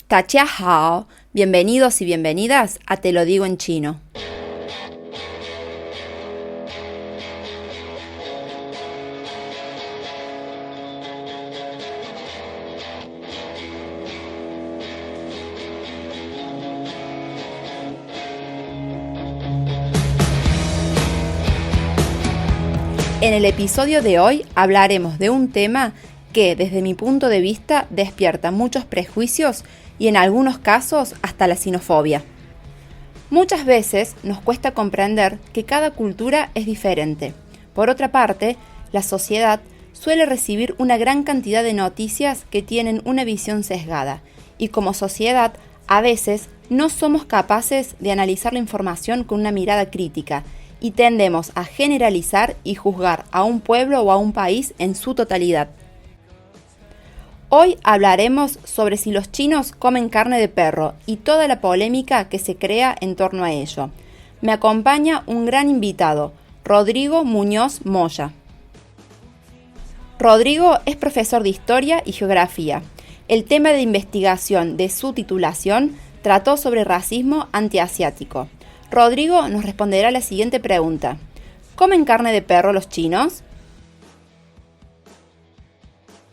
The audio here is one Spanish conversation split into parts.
Tachia hao, bienvenidos y bienvenidas a Te lo digo en chino. En el episodio de hoy hablaremos de un tema que, desde mi punto de vista, despierta muchos prejuicios y en algunos casos hasta la xenofobia. Muchas veces nos cuesta comprender que cada cultura es diferente. Por otra parte, la sociedad suele recibir una gran cantidad de noticias que tienen una visión sesgada y como sociedad a veces no somos capaces de analizar la información con una mirada crítica y tendemos a generalizar y juzgar a un pueblo o a un país en su totalidad. Hoy hablaremos sobre si los chinos comen carne de perro y toda la polémica que se crea en torno a ello. Me acompaña un gran invitado, Rodrigo Muñoz Moya. Rodrigo es profesor de Historia y Geografía. El tema de investigación de su titulación trató sobre racismo antiasiático. Rodrigo nos responderá la siguiente pregunta. ¿Comen carne de perro los chinos?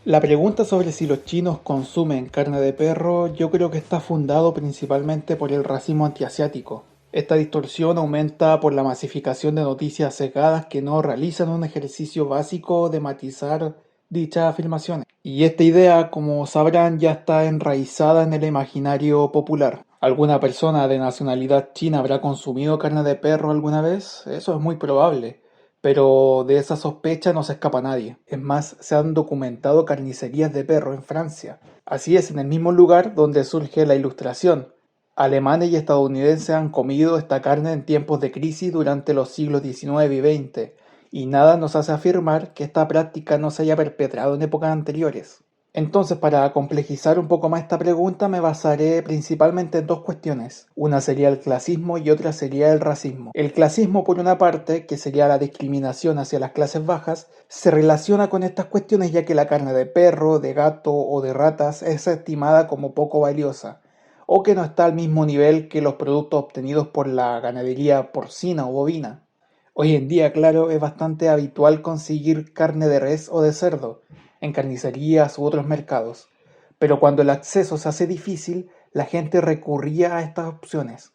La pregunta sobre si los chinos consumen carne de perro yo creo que está fundado principalmente por el racismo antiasiático. Esta distorsión aumenta por la masificación de noticias sesgadas que no realizan un ejercicio básico de matizar dichas afirmaciones. Y esta idea, como sabrán, ya está enraizada en el imaginario popular. ¿Alguna persona de nacionalidad china habrá consumido carne de perro alguna vez? Eso es muy probable, pero de esa sospecha no se escapa nadie. Es más, se han documentado carnicerías de perro en Francia. Así es, en el mismo lugar donde surge la Ilustración. Alemanes y estadounidenses han comido esta carne en tiempos de crisis durante los siglos XIX y XX, y nada nos hace afirmar que esta práctica no se haya perpetrado en épocas anteriores. Entonces, para complejizar un poco más esta pregunta, me basaré principalmente en dos cuestiones. Una sería el clasismo y otra sería el racismo. El clasismo, por una parte, que sería la discriminación hacia las clases bajas, se relaciona con estas cuestiones ya que la carne de perro, de gato o de ratas es estimada como poco valiosa, o que no está al mismo nivel que los productos obtenidos por la ganadería porcina o bovina. Hoy en día, claro, es bastante habitual conseguir carne de res o de cerdo en carnicerías u otros mercados, pero cuando el acceso se hace difícil, la gente recurría a estas opciones.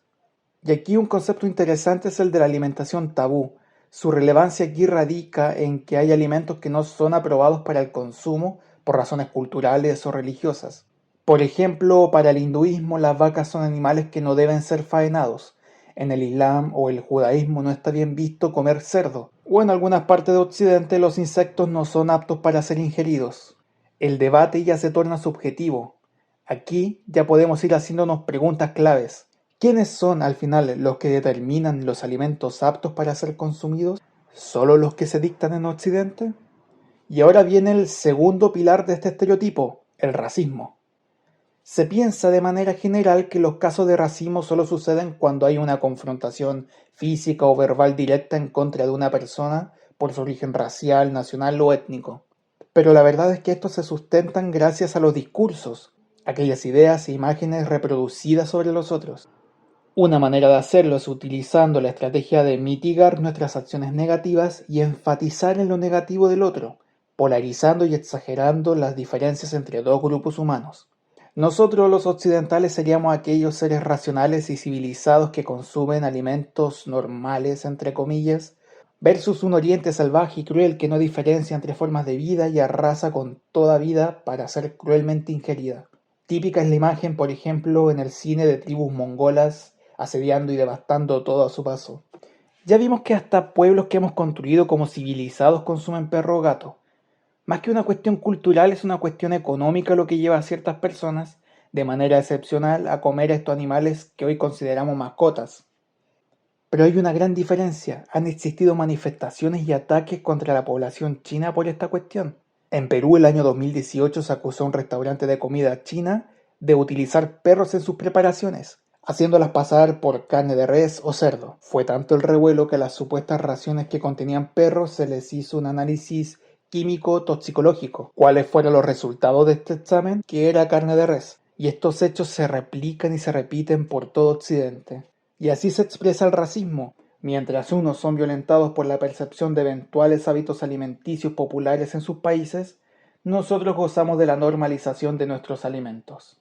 Y aquí un concepto interesante es el de la alimentación tabú. Su relevancia aquí radica en que hay alimentos que no son aprobados para el consumo por razones culturales o religiosas. Por ejemplo, para el hinduismo las vacas son animales que no deben ser faenados. En el Islam o el judaísmo no está bien visto comer cerdo, o en algunas partes de Occidente los insectos no son aptos para ser ingeridos. El debate ya se torna subjetivo. Aquí ya podemos ir haciéndonos preguntas claves. ¿Quiénes son al final los que determinan los alimentos aptos para ser consumidos? ¿Solo los que se dictan en Occidente? Y ahora viene el segundo pilar de este estereotipo, el racismo. Se piensa de manera general que los casos de racismo solo suceden cuando hay una confrontación física o verbal directa en contra de una persona por su origen racial, nacional o étnico. Pero la verdad es que estos se sustentan gracias a los discursos, aquellas ideas e imágenes reproducidas sobre los otros. Una manera de hacerlo es utilizando la estrategia de mitigar nuestras acciones negativas y enfatizar en lo negativo del otro, polarizando y exagerando las diferencias entre dos grupos humanos. Nosotros los occidentales seríamos aquellos seres racionales y civilizados que consumen alimentos normales, entre comillas, versus un oriente salvaje y cruel que no diferencia entre formas de vida y arrasa con toda vida para ser cruelmente ingerida. Típica es la imagen, por ejemplo, en el cine de tribus mongolas asediando y devastando todo a su paso. Ya vimos que hasta pueblos que hemos construido como civilizados consumen perro o gato. Más que una cuestión cultural, es una cuestión económica lo que lleva a ciertas personas, de manera excepcional, a comer a estos animales que hoy consideramos mascotas. Pero hay una gran diferencia. Han existido manifestaciones y ataques contra la población china por esta cuestión. En Perú, el año 2018 se acusó a un restaurante de comida china de utilizar perros en sus preparaciones, haciéndolas pasar por carne de res o cerdo. Fue tanto el revuelo que a las supuestas raciones que contenían perros se les hizo un análisis químico toxicológico. ¿Cuáles fueron los resultados de este examen? Que era carne de res. y estos hechos se replican y se repiten por todo Occidente. Y así se expresa el racismo. Mientras unos son violentados por la percepción de eventuales hábitos alimenticios populares en sus países, nosotros gozamos de la normalización de nuestros alimentos.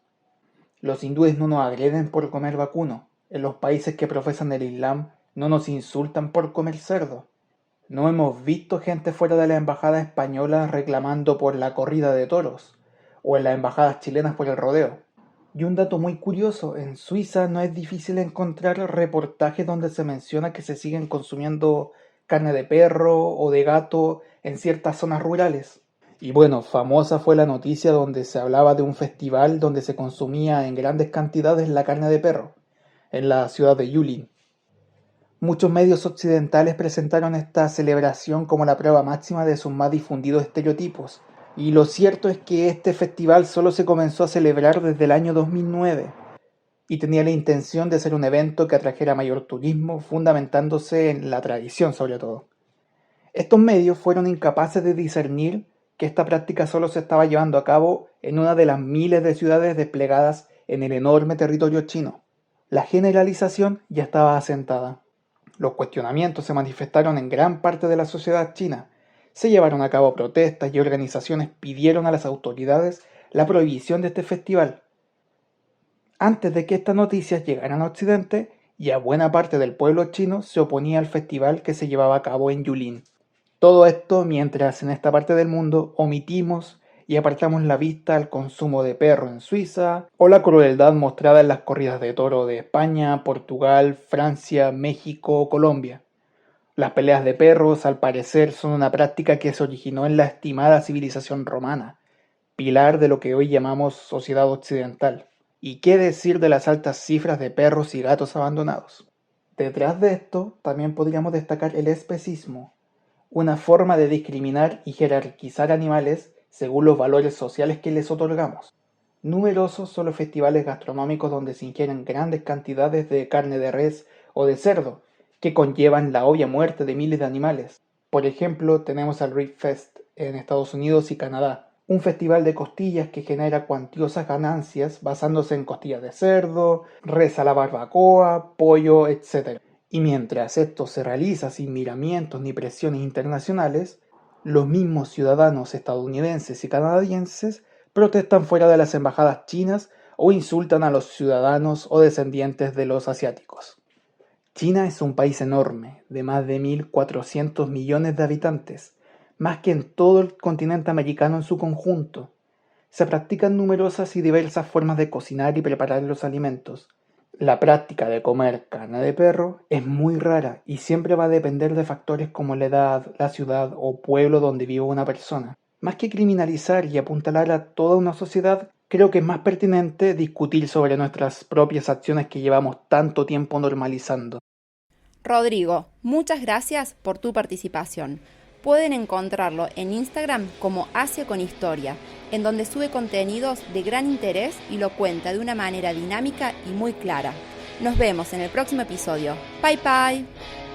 Los hindúes no nos agreden por comer vacuno. En los países que profesan el Islam no nos insultan por comer cerdo. No hemos visto gente fuera de la embajada española reclamando por la corrida de toros, o en las embajadas chilenas por el rodeo. Y un dato muy curioso, en Suiza no es difícil encontrar reportajes donde se menciona que se siguen consumiendo carne de perro o de gato en ciertas zonas rurales. Y bueno, famosa fue la noticia donde se hablaba de un festival donde se consumía en grandes cantidades la carne de perro, en la ciudad de Yulin. Muchos medios occidentales presentaron esta celebración como la prueba máxima de sus más difundidos estereotipos, y lo cierto es que este festival solo se comenzó a celebrar desde el año 2009 y tenía la intención de ser un evento que atrajera mayor turismo, fundamentándose en la tradición sobre todo. Estos medios fueron incapaces de discernir que esta práctica solo se estaba llevando a cabo en una de las miles de ciudades desplegadas en el enorme territorio chino. La generalización ya estaba asentada. Los cuestionamientos se manifestaron en gran parte de la sociedad china. Se llevaron a cabo protestas y organizaciones pidieron a las autoridades la prohibición de este festival. Antes de que estas noticias llegaran a Occidente, ya buena parte del pueblo chino se oponía al festival que se llevaba a cabo en Yulin. Todo esto mientras en esta parte del mundo omitimos y apartamos la vista al consumo de perro en Suiza o la crueldad mostrada en las corridas de toro de España, Portugal, Francia, México o Colombia. Las peleas de perros, al parecer, son una práctica que se originó en la estimada civilización romana, pilar de lo que hoy llamamos sociedad occidental. ¿Y qué decir de las altas cifras de perros y gatos abandonados? Detrás de esto, también podríamos destacar el especismo, una forma de discriminar y jerarquizar animales según los valores sociales que les otorgamos. Numerosos son los festivales gastronómicos donde se ingieren grandes cantidades de carne de res o de cerdo, que conllevan la obvia muerte de miles de animales. Por ejemplo, tenemos el Rib Fest en Estados Unidos y Canadá, un festival de costillas que genera cuantiosas ganancias basándose en costillas de cerdo, res a la barbacoa, pollo, etc. Y mientras esto se realiza sin miramientos ni presiones internacionales, los mismos ciudadanos estadounidenses y canadienses protestan fuera de las embajadas chinas o insultan a los ciudadanos o descendientes de los asiáticos. China es un país enorme, de más de 1.400 millones de habitantes, más que en todo el continente americano en su conjunto. Se practican numerosas y diversas formas de cocinar y preparar los alimentos. La práctica de comer carne de perro es muy rara y siempre va a depender de factores como la edad, la ciudad o pueblo donde vive una persona. Más que criminalizar y apuntalar a toda una sociedad, creo que es más pertinente discutir sobre nuestras propias acciones que llevamos tanto tiempo normalizando. Rodrigo, muchas gracias por tu participación. Pueden encontrarlo en Instagram como Asia con Historia, en donde sube contenidos de gran interés y lo cuenta de una manera dinámica y muy clara. Nos vemos en el próximo episodio. Bye bye.